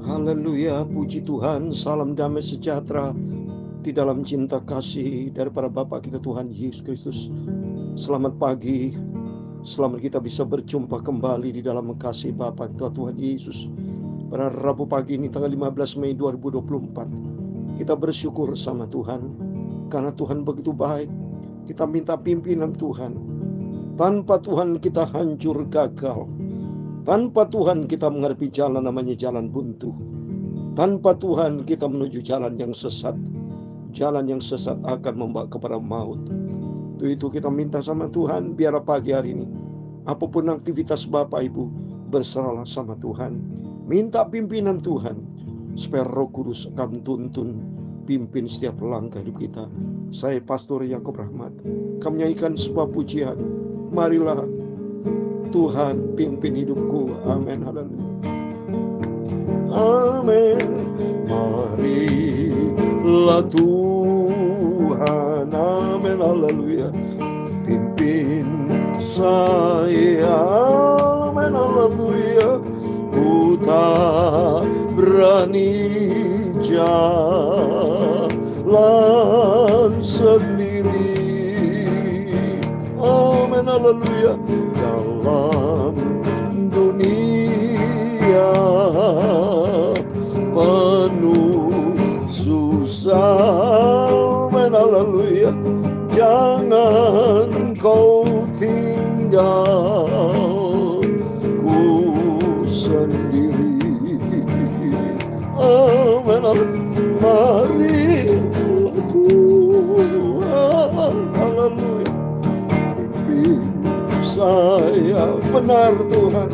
Haleluya, puji Tuhan, salam damai sejahtera di dalam cinta kasih daripada Bapa kita Tuhan Yesus Kristus. Selamat pagi, selamat kita bisa berjumpa kembali di dalam kasih Bapa kita Tuhan Yesus. Pada Rabu pagi ini tanggal 15 Mei 2024, kita bersyukur sama Tuhan, karena Tuhan begitu baik. Kita minta pimpinan Tuhan. Tanpa Tuhan kita hancur gagal. Tanpa Tuhan kita menghadapi jalan namanya jalan buntu. Tanpa Tuhan kita menuju jalan yang sesat. Jalan yang sesat akan membawa kepada maut. Itu kita minta sama Tuhan, biarlah pagi hari ini, apapun aktivitas Bapak Ibu, berserahlah sama Tuhan. Minta pimpinan Tuhan, supaya Roh Kudus akan tuntun, pimpin setiap langkah hidup kita. Saya Pastor Yakob Rahmat, kami nyanyikan sebuah pujian. Marilah Tuhan pimpin hidupku. Amin. Haleluya. Amin. Marilah Tuhan. Amin. Haleluya. Pimpin saya. Amin. Haleluya. Ku tak berani jalan sendiri. Amin. Haleluya. Dalam dunia penuh susah. Amin. Haleluya. Jangan kau tinggal ku sendiri. Amin. Marilah Tuhan. Haleluya. Pimpin saya, benar Tuhan,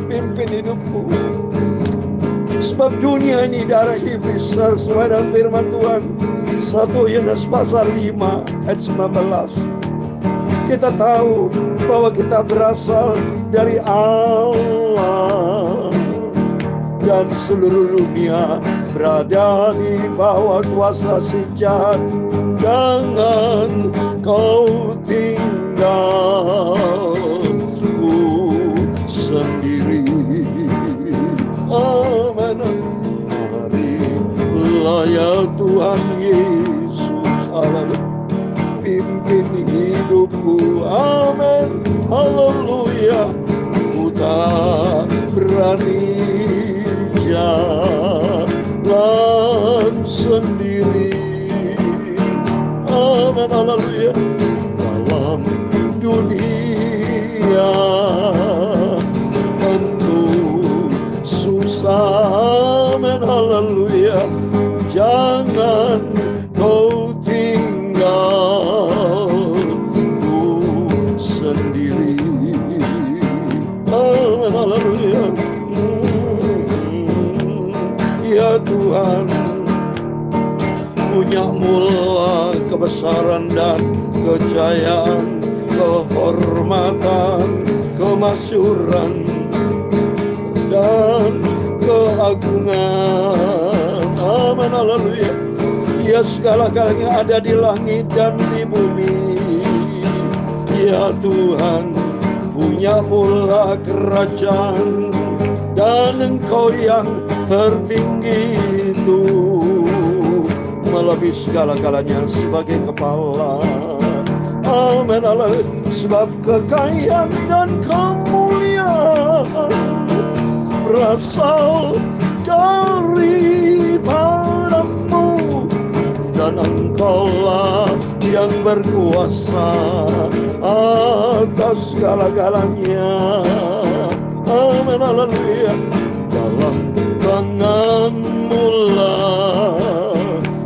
pimpin hidupku. Sebab dunia ini darah iblis, sesuai dengan firman Tuhan 1 Yohanes pasal 5 ayat 19. Kita tahu bahwa kita berasal dari Allah, dan seluruh dunia berada di bawah kuasa si jahat. Jangan kau tinggal sendiri. Amin. Marilah ya Tuhan Yesus, haleluya, pimpin hidupku. Amin. Haleluya. Ku tak berani jalan sendiri. Amin. Haleluya. Dalam dunia penuh susah. Amin. Haleluya. Jangan kau tinggal ku sendiri. Amin. Haleluya. Ya Tuhan, punya mula kebesaran dan kejayaan, kehormatan, kemasyhuran, dan keagungan. Amin. Haleluya. Ya, segala-galanya ada di langit dan di bumi. Ya Tuhan, punya mula kerajaan, dan Engkau yang tertinggi itu melebihi segala-galanya sebagai kepala. Amin. Haleluya. Sebab kekayaan dan kemuliaan berasal daripadamu, dan Engkaulah yang berkuasa atas segala-galanya. Amin. Haleluya. Dalam tangan-Mu lah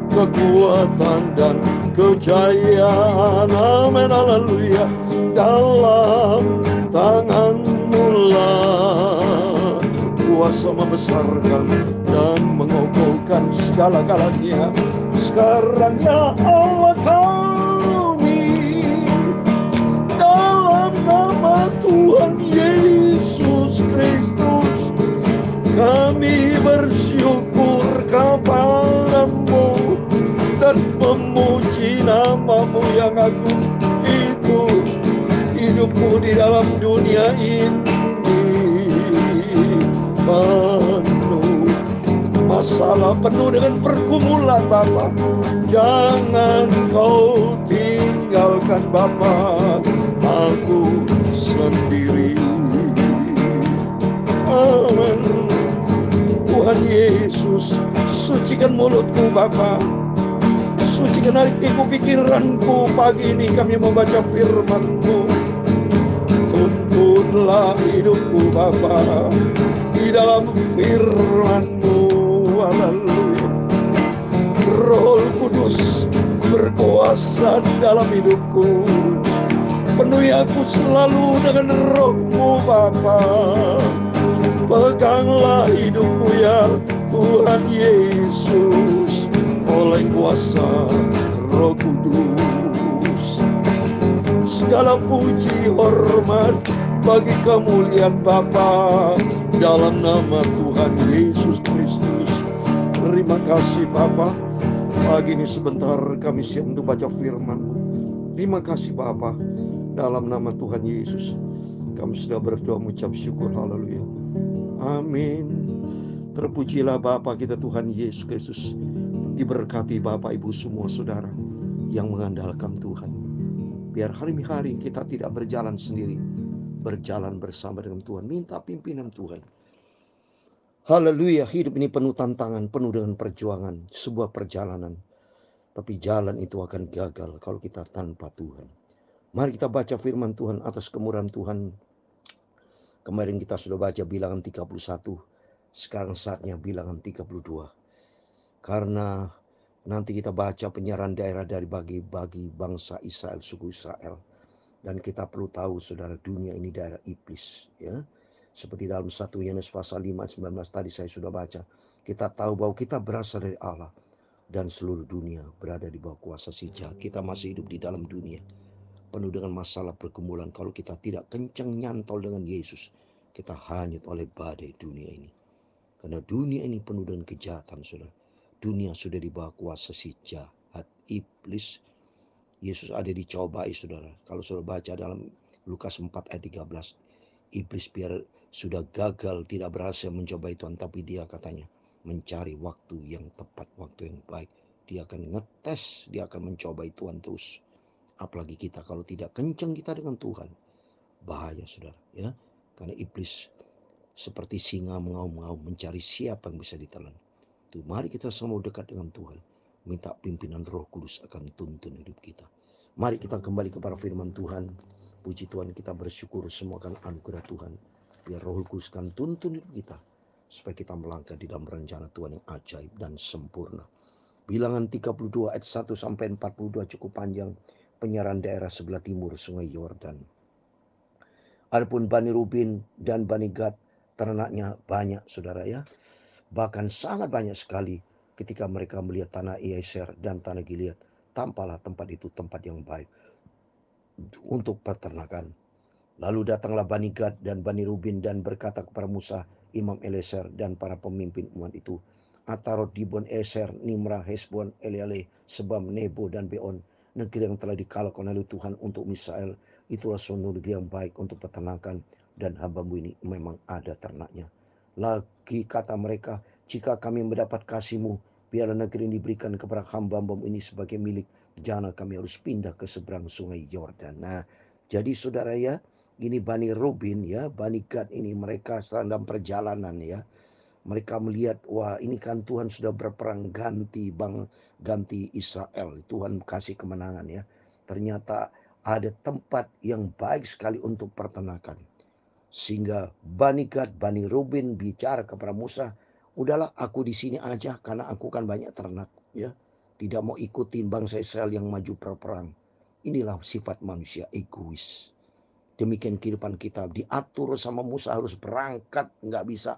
kekuatan dan kejayaan. Amin. Haleluya. Dalam tangan-Mu lah kuasa membesarkan dan mengokohkan segala-galanya. Sekarang ya Allah kami, dalam nama Tuhan Yesus Kristus, kami bersyukur kepada-Mu dan memuji nama-Mu yang agung. Itu hidupmu di dalam dunia ini penuh masalah, penuh dengan pergumulan Bapa. Jangan kau tinggalkan Bapa aku sendiri. Amin. Tuhan Yesus, sucikan mulutku Bapa, sucikan hatiku, pikiranku. Pagi ini kami membaca firman-Mu. Tuntunlah hidupku Bapa di dalam firman-Mu. Haleluya. Roh Kudus berkuasa di dalam hidupku. Penuhi aku selalu dengan Roh-Mu Bapa. Peganglah hidupku ya Tuhan Yesus oleh kuasa Roh Kudus. Segala puji hormat bagi kemuliaan Bapa dalam nama Tuhan Yesus Kristus. Terima kasih Bapa. Pagi ini sebentar kami siap untuk baca firman-Mu. Terima kasih Bapa. Dalam nama Tuhan Yesus kami sudah berdoa mengucap syukur. Haleluya. Amin. Terpujilah Bapa kita Tuhan Yesus Kristus. Diberkati Bapak Ibu semua saudara yang mengandalkan Tuhan. Biar hari-hari kita tidak berjalan sendiri, berjalan bersama dengan Tuhan. Minta pimpinan Tuhan. Haleluya. Hidup ini penuh tantangan, penuh dengan perjuangan, sebuah perjalanan. Tapi jalan itu akan gagal kalau kita tanpa Tuhan. Mari kita baca firman Tuhan atas kemurahan Tuhan. Kemarin kita sudah baca bilangan 31. Sekarang saatnya bilangan 32. Karena nanti kita baca penyerahan daerah dari bagi bangsa Israel, suku Israel. Dan kita perlu tahu saudara, dunia ini daerah iblis ya. Seperti dalam 1 Yohanes pasal 5 19 tadi saya sudah baca. Kita tahu bahwa kita berasal dari Allah dan seluruh dunia berada di bawah kuasa si jahat. Kita masih hidup di dalam dunia penuh dengan masalah pergumulan. Kalau kita tidak kencang nyantol dengan Yesus, kita hanyut oleh badai dunia ini. Karena dunia ini penuh dengan kejahatan saudara. Dunia sudah di bawah kuasa si jahat, iblis. Yesus ada dicobai saudara. Kalau saudara baca dalam Lukas 4 ayat 13. Iblis biar sudah gagal, tidak berhasil mencobai Tuhan. Tapi dia katanya mencari waktu yang tepat, waktu yang baik. Dia akan ngetes, dia akan mencobai Tuhan terus. Apalagi kita kalau tidak kencang kita dengan Tuhan, bahaya saudara ya. Karena iblis seperti singa mengaum-ngaum mencari siapa yang bisa ditelan. Tuh, mari kita semua dekat dengan Tuhan, minta pimpinan Roh Kudus akan tuntun hidup kita. Mari kita kembali kepada firman Tuhan. Puji Tuhan, kita bersyukur semua akan anugerah Tuhan. Biar Roh Kudus akan tuntun hidup kita supaya kita melangkah di dalam rencana Tuhan yang ajaib dan sempurna. Bilangan 32 ayat 1 sampai 42 cukup panjang. Penyerahan daerah sebelah timur sungai Yordan. Adapun Bani Ruben dan Bani Gad, ternaknya banyak saudara ya. Bahkan sangat banyak sekali. Ketika mereka melihat tanah Ieser dan tanah Gilead, tampaklah tempat itu tempat yang baik untuk peternakan. Lalu datanglah Bani Gad dan Bani Ruben dan berkata kepada Musa, Imam Eliezer dan para pemimpin umat itu, Atarot, Dibon, Eser, Nimrah, Hesbon, Eleale, Sebam, Nebo dan Beon, negeri yang telah dikalahkan oleh Tuhan untuk Israel, itulah suatu negeri yang baik untuk peternakan, dan hambamu ini memang ada ternaknya. Lagi kata mereka, jika kami mendapat kasih-Mu, biarlah negeri ini diberikan kepada hamba-Mu ini sebagai milik, jangan kami harus pindah ke seberang sungai Yordan. Nah, jadi saudara ya, ini Bani Ruben ya, Bani Gad ini mereka sedang perjalanan ya. Mereka melihat, wah ini kan Tuhan sudah berperang ganti Israel. Tuhan kasih kemenangan ya. Ternyata ada tempat yang baik sekali untuk peternakan. Sehingga Bani Gad, Bani Ruben bicara kepada Musa, udahlah aku di sini aja karena aku kan banyak ternak ya. Tidak mau ikutin bangsa Israel yang maju perang. Inilah sifat manusia egois. Demikian kehidupan kita, diatur sama Musa harus berangkat, nggak bisa.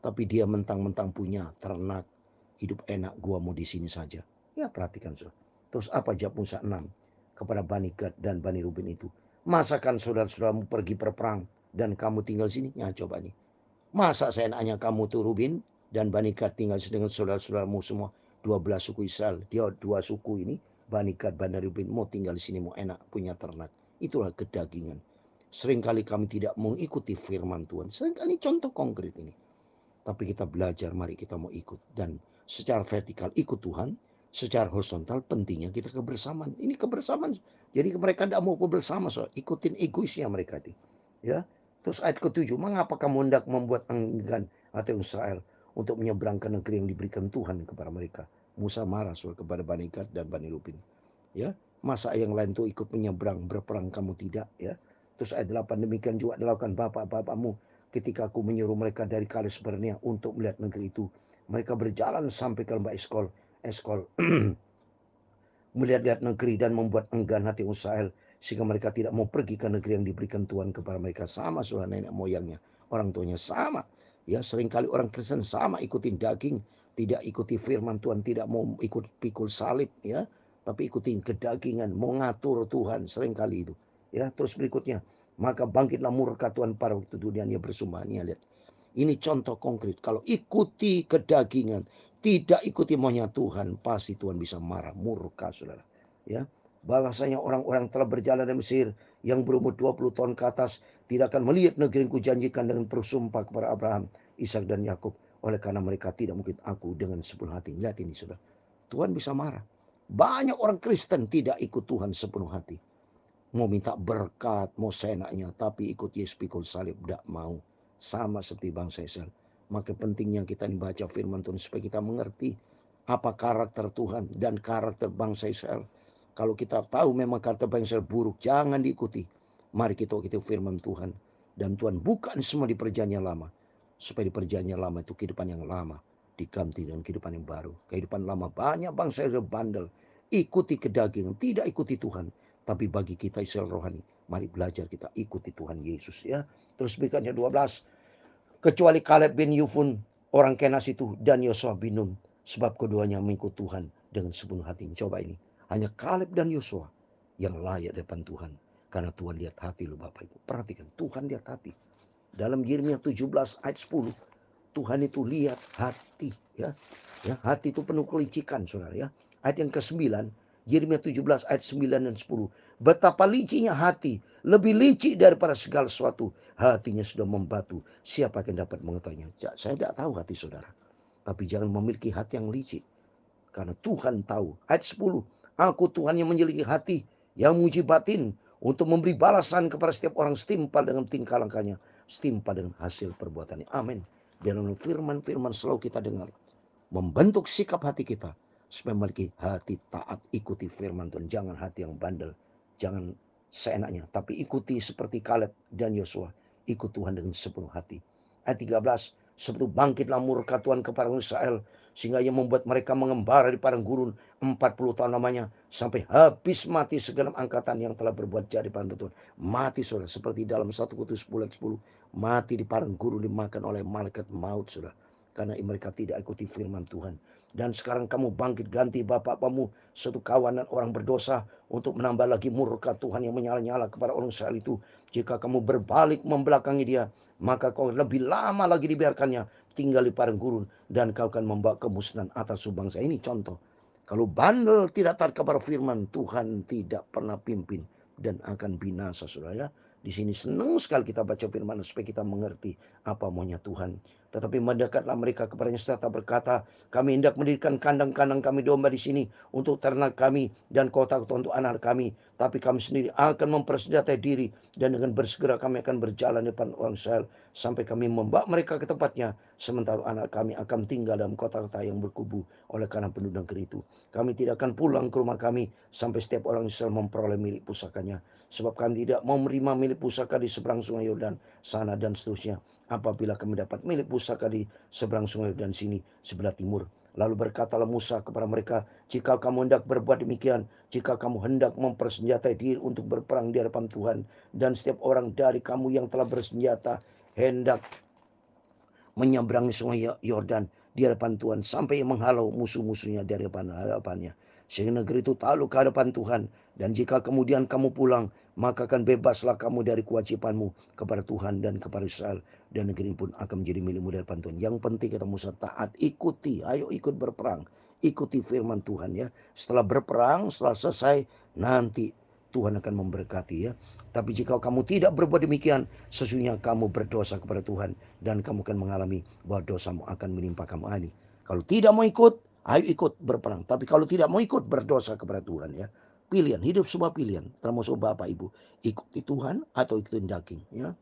Tapi dia mentang-mentang punya ternak, hidup enak, gua mau di sini saja. Ya perhatikan saudara. Terus apa jawab Musa 6 kepada Bani Gad dan Bani Ruben itu? Masakan saudara-saudaramu pergi berperang dan kamu tinggal sini? Ya coba nih. Masa seenaknya kamu tuh Ruben dan Bani Gad tinggal dengan saudara-saudaramu semua 12 suku Israel. Dia dua suku ini, Bani Gad, Bani Ruben mau tinggal di sini, mau enak, punya ternak. Itulah kedagingan. Seringkali kami tidak mengikuti firman Tuhan. Seringkali contoh konkret ini. Tapi kita belajar, mari kita mau ikut. Dan secara vertikal ikut Tuhan, secara horizontal pentingnya kita kebersamaan. Ini kebersamaan. Jadi mereka tidak mau bersama, so ikutin egoisnya mereka itu. Ya. Terus ayat ke-7, mengapa kamu hendak membuat enggan hati Israel untuk menyeberangkan negeri yang diberikan Tuhan kepada mereka? Musa marah soal kepada Bani Gad dan Bani Rubin. Ya, masa yang lain tuh ikut menyeberang, berperang, kamu tidak, ya. Terus ayat 8, demikian juga dilakukan bapak-bapakmu ketika aku menyuruh mereka dari Kades Barnea untuk melihat negeri itu. Mereka berjalan sampai ke lembah Eskol melihat-lihat negeri dan membuat enggan hati Israel sehingga mereka tidak mau pergi ke negeri yang diberikan Tuhan kepada mereka. Sama sudah nenek moyangnya, orang tuanya sama. Ya, seringkali orang Kristen sama ikutin daging, tidak ikuti firman Tuhan, tidak mau ikut pikul salib, ya, tapi ikutin kedagingan, mau ngatur Tuhan, seringkali itu. Ya, terus berikutnya, maka bangkitlah murka Tuhan pada waktu dunianya bersumpahnya. Lihat, ini contoh konkret. Kalau ikuti kedagingan, tidak ikuti maunya Tuhan, pasti Tuhan bisa marah, murka, saudara. Ya, bahwasanya orang-orang telah berjalan di Mesir yang berumur 20 tahun ke atas tidak akan melihat negeri yang kujanjikan dengan bersumpah kepada Abraham, Ishak dan Yakub. Oleh karena mereka tidak mungkin aku dengan sepenuh hati. Lihat ini, saudara. Tuhan bisa marah. Banyak orang Kristen tidak ikut Tuhan sepenuh hati. Mau minta berkat, mau seenaknya, tapi ikut Yesus pikul salib, tidak mau. Sama seperti bangsa Israel. Maka pentingnya kita membaca firman Tuhan supaya kita mengerti apa karakter Tuhan dan karakter bangsa Israel. Kalau kita tahu memang karakter bangsa Israel buruk, jangan diikuti. Mari kita ikuti firman Tuhan. Dan Tuhan bukan semua di perjanjian lama. Supaya di perjanjian lama itu kehidupan yang lama diganti dengan kehidupan yang baru. Kehidupan lama banyak bangsa Israel bandel. Ikuti kedagingan, tidak ikuti Tuhan. Tapi bagi kita Israel rohani, mari belajar kita ikuti Tuhan Yesus, ya. Terus berikutnya 12. Kecuali Kaleb bin Yufun orang Kenas itu dan Yosua bin Nun, sebab keduanya mengikut Tuhan dengan sepenuh hati. Coba ini, hanya Kaleb dan Yosua yang layak depan Tuhan. Karena Tuhan lihat hati lu Bapak Ibu. Perhatikan, Tuhan lihat hati. Dalam Yeremia 17 ayat 10, Tuhan itu lihat hati, ya. Ya, hati itu penuh kelicikan, Saudara, ya. Ayat yang ke-9, Yeremia 17 ayat 9 dan 10. Betapa licinya hati, lebih licik daripada segala sesuatu. Hatinya sudah membatu, siapa yang dapat mengetahuinya? Saya tidak tahu hati saudara. Tapi jangan memiliki hati yang licik. Karena Tuhan tahu. Ayat 10. Aku Tuhan yang menyelidiki hati, yang menguji batin, untuk memberi balasan kepada setiap orang setimpal dengan tingkah langkahnya, setimpal dengan hasil perbuatannya. Amin. Dalam firman-firman selalu kita dengar, membentuk sikap hati kita supaya memiliki hati taat, ikuti firman Tuhan. Jangan hati yang bandel, jangan seenaknya, tapi ikuti seperti Kaleb dan Yosua, ikut Tuhan dengan sepenuh hati. Ayat 13, sebab itu bangkitlah murka Tuhan kepada Israel, sehingga ia membuat mereka mengembara di padang gurun 40 tahun lamanya, sampai habis mati segenap angkatan yang telah berbuat jahat di padang Tuhan. Mati, saudara, seperti dalam 1 Korintus 10, mati di padang gurun, dimakan oleh malaikat maut, saudara, karena mereka tidak ikuti firman Tuhan. Dan sekarang kamu bangkit ganti bapak-bapakmu, satu kawanan orang berdosa, untuk menambah lagi murka Tuhan yang menyala-nyala kepada orang Israel itu. Jika kamu berbalik membelakangi dia, maka kau lebih lama lagi dibiarkannya tinggal di padang gurun, dan kau akan membawa kemusnahan atas bangsa ini. Contoh, kalau bandel tidak taat kepada firman Tuhan, tidak pernah pimpin dan akan binasa, saudara, ya. Di sini senang sekali kita baca firman supaya kita mengerti apa maunya Tuhan. Tetapi mendekatlah mereka kepadanya serta berkata, kami hendak mendirikan kandang-kandang kami domba di sini untuk ternak kami dan kota-kota untuk anak kami. Tapi kami sendiri akan mempersenjatai diri, dan dengan bersegera kami akan berjalan depan orang Israel sampai kami membawa mereka ke tempatnya. Sementara anak kami akan tinggal dalam kota-kota yang berkubu oleh karena penduduk negeri itu. Kami tidak akan pulang ke rumah kami sampai setiap orang Israel memperoleh milik pusakanya. Sebab kami tidak mau menerima milik pusaka di seberang sungai Yordan sana dan seterusnya. Apabila kami dapat milik pusaka di seberang sungai Yordan sini sebelah timur. Lalu berkatalah Musa kepada mereka, jika kamu hendak berbuat demikian, jika kamu hendak mempersenjatai diri untuk berperang di hadapan Tuhan, dan setiap orang dari kamu yang telah bersenjata hendak menyeberangi sungai Yordan di hadapan Tuhan sampai menghalau musuh-musuhnya dari hadapannya, sehingga negeri itu takluk ke hadapan Tuhan. Dan jika kemudian kamu pulang, maka akan bebaslah kamu dari kewajibanmu kepada Tuhan dan kepada Israel, dan negeri pun akan menjadi milikmu di hadapan Tuhan. Yang penting kita mesti taat, ikuti, ayo ikut berperang, ikuti firman Tuhan, ya. Setelah berperang, setelah selesai, nanti Tuhan akan memberkati, ya. Tapi jika kamu tidak berbuat demikian, sesungguhnya kamu berdosa kepada Tuhan, dan kamu akan mengalami bahwa dosamu akan menimpa kamu. Ini kalau tidak mau ikut, ayo ikut berperang. Tapi kalau tidak mau ikut, berdosa kepada Tuhan ya. Pilihan, hidup semua pilihan, termasuk Bapak Ibu. Ikuti Tuhan atau ikuti daging ya.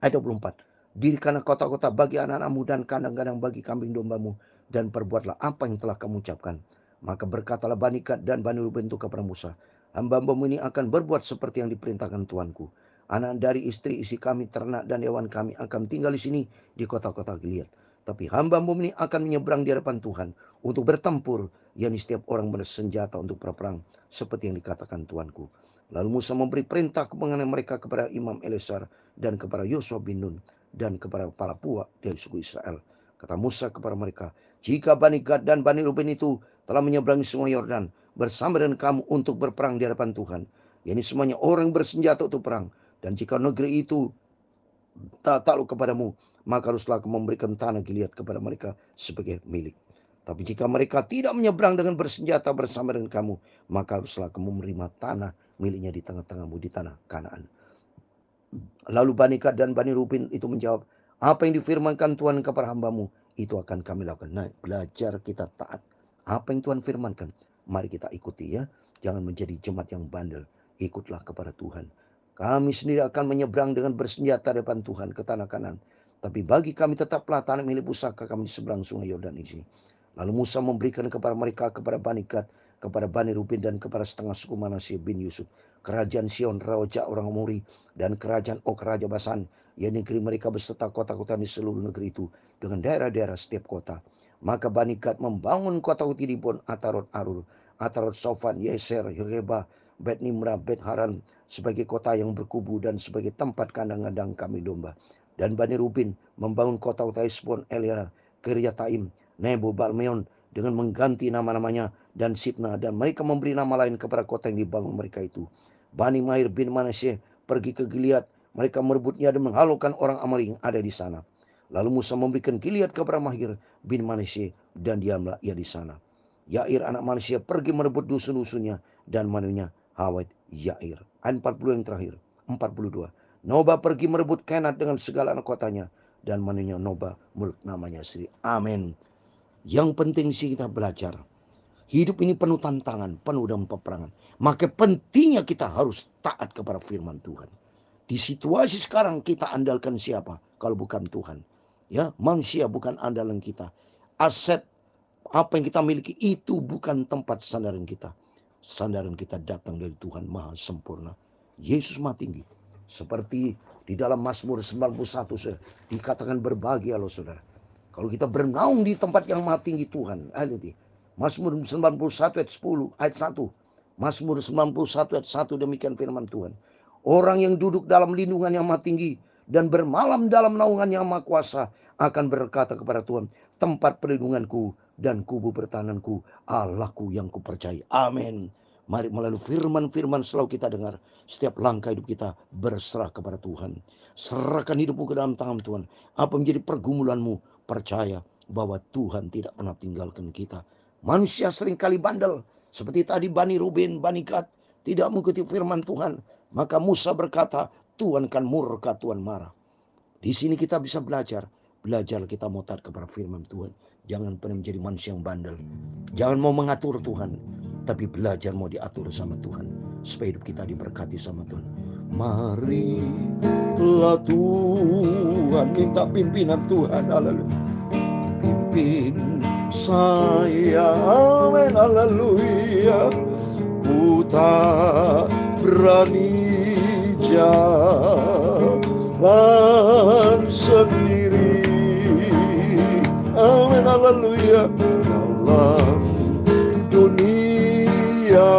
Ayat 24. Dirikanlah kota-kota bagi anak-anakmu dan kandang-kandang bagi kambing dombamu, dan perbuatlah apa yang telah kamu ucapkan. Maka berkatalah Bani Gad dan Bani Ruben itu kepada Musa, hamba-hambamu ini akan berbuat seperti yang diperintahkan Tuanku. Anak dari istri-istri kami, ternak dan hewan kami akan tinggal di sini di kota-kota Gilead. Tapi hamba-hambamu ini akan menyeberang di hadapan Tuhan untuk bertempur, yakni setiap orang bersenjata untuk berperang, seperti yang dikatakan Tuanku. Lalu Musa memberi perintah mengenai mereka kepada Imam Eleazar dan kepada Yosua bin Nun dan kepada kepala puak dari suku Israel. Kata Musa kepada mereka, jika Bani Gad dan Bani Ruben itu telah menyeberangi sungai Yordan bersama dengan kamu untuk berperang di hadapan Tuhan, yakni semuanya orang bersenjata untuk perang, dan jika negeri itu tak takluk kepadamu, maka haruslah kamu memberikan tanah Gilead kepada mereka sebagai milik. Tapi jika mereka tidak menyeberang dengan bersenjata bersama dengan kamu, maka haruslah kamu menerima tanah miliknya di tengah-tengahmu di tanah Kanaan. Lalu Bani Gad dan Bani Ruben itu menjawab, apa yang difirmankan Tuhan kepada hambamu, itu akan kami lakukan. Nah, belajar kita taat. Apa yang Tuhan firmankan, mari kita ikuti ya. Jangan menjadi jemaat yang bandel. Ikutlah kepada Tuhan. Kami sendiri akan menyeberang dengan bersenjata depan Tuhan ke tanah Kanaan. Tapi bagi kami tetaplah tanah milik pusaka kami di seberang sungai Yordan ini. Lalu Musa memberikan kepada mereka, kepada Bani Gad, kepada Bani Ruben dan kepada setengah suku Manasye bin Yusuf, kerajaan Sion raja orang Amori, dan kerajaan Og raja Basan, yang negeri mereka beserta kota-kota di seluruh negeri itu dengan daerah-daerah setiap kota. Maka Bani Gad membangun kota-kota di Dibon, Atarot Arul, Atarot Sofan, Yeser, Reba, Bet Nimra, Bet Haran sebagai kota yang berkubu dan sebagai tempat kandang-kandang kambing domba. Dan Bani Ruben membangun kota-kota Hesbon, Eleah, Kiryataim, Nebo, Balmeon dengan mengganti nama-namanya, dan Sibna, dan mereka memberi nama lain kepada kota yang dibangun mereka itu. Bani Mair bin Manasye pergi ke Gilead, mereka merebutnya dan menghalaukan orang Amori yang ada di sana. Lalu Musa memberikan Gilead kepada Mahir bin Manasye, dan diamlah ia di sana. Yair anak Manasye pergi merebut dusun-dusunnya dan manunya Hawat Yair. Ayat 40 yang terakhir. 42. Noba pergi merebut Kenat dengan segala anak kotanya, dan manunya Noba menurut namanya sendiri. Amin. Yang penting sih kita belajar. Hidup ini penuh tantangan, penuh dengan peperangan. Maka pentingnya kita harus taat kepada firman Tuhan. Di situasi sekarang kita andalkan siapa? Kalau bukan Tuhan. Ya, manusia bukan andalan kita. Aset apa yang kita miliki itu bukan tempat sandaran kita. Sandaran kita datang dari Tuhan Maha Sempurna, Yesus Maha Tinggi. Seperti di dalam Mazmur 91 dikatakan berbahagialah saudara, kalau kita bernaung di tempat yang maha tinggi Tuhan. Mazmur 91 ayat 10 ayat 1. Mazmur 91 ayat 1 demikian firman Tuhan. Orang yang duduk dalam lindungan yang maha tinggi dan bermalam dalam naungan yang maha kuasa akan berkata kepada Tuhan, tempat perlindunganku dan kubu pertahananku, Allahku yang kupercayai. Amin. Mari melalui firman-firman selalu kita dengar, setiap langkah hidup kita berserah kepada Tuhan. Serahkan hidupmu ke dalam tangan Tuhan. Apa menjadi pergumulanmu, percaya bahwa Tuhan tidak pernah tinggalkan kita. Manusia seringkali bandel, seperti tadi Bani Ruben, Bani Gad tidak mengikuti firman Tuhan. Maka Musa berkata, Tuhan kan murka, Tuhan marah. Di sini kita bisa belajar kita mau taat kepada firman Tuhan. Jangan pernah menjadi manusia yang bandel. Jangan mau mengatur Tuhan, tapi belajar mau diatur sama Tuhan, supaya hidup kita diberkati sama Tuhan. Marilah Tuhan, minta pimpinan Tuhan. Haleluya. Pimpin saya, amin, haleluya. Ku tak berani jalan sendiri, amin, haleluya. Dalam dunia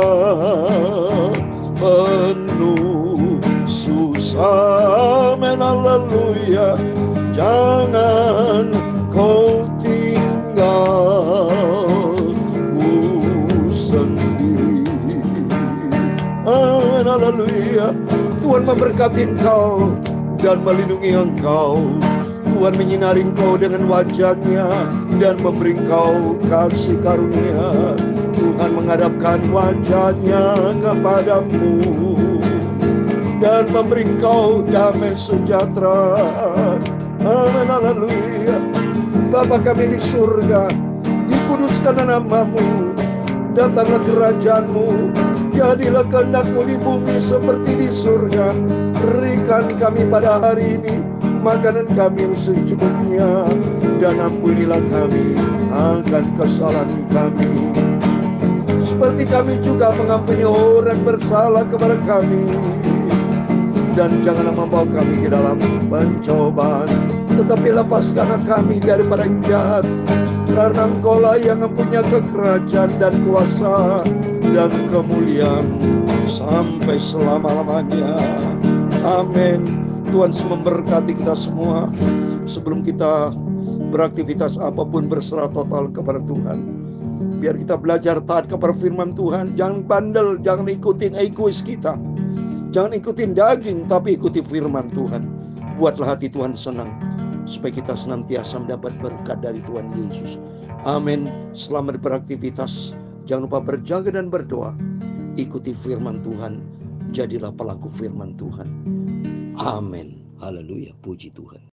penuh susah, amin, haleluya. Jangan kau tinggalku sendiri, amin, haleluya. Tuhan memberkati engkau dan melindungi engkau. Tuhan menyinari engkau dengan wajah-Nya dan memberi engkau kasih karunia. Tuhan menghadapkan wajah-Nya kepadamu dan memberi Engkau damai sejahtera. Amin, haleluya. Bapa kami di surga, dikuduskan nama-Mu, datanglah kerajaan-Mu, jadilah kehendak-Mu di bumi seperti di surga. Berikan kami pada hari ini makanan kami yang secukupnya, dan ampunilah kami akan kesalahan kami, seperti kami juga mengampuni orang bersalah kepada kami. Dan janganlah membawa kami ke dalam pencobaan, tetapi lepaskanlah kami daripada yang jahat. Karena Engkau-lah yang mempunyai kerajaan dan kuasa dan kemuliaan sampai selama-lamanya. Amin. Tuhan memberkati kita semua. Sebelum kita beraktivitas apapun, berserah total kepada Tuhan. Biar kita belajar taat kepada firman Tuhan. Jangan bandel, jangan ikutin egois kita. Jangan ikutin daging, tapi ikuti firman Tuhan. Buatlah hati Tuhan senang, supaya kita senantiasa mendapat berkat dari Tuhan Yesus. Amin. Selamat beraktivitas. Jangan lupa berjaga dan berdoa. Ikuti firman Tuhan. Jadilah pelaku firman Tuhan. Amin. Haleluya. Puji Tuhan.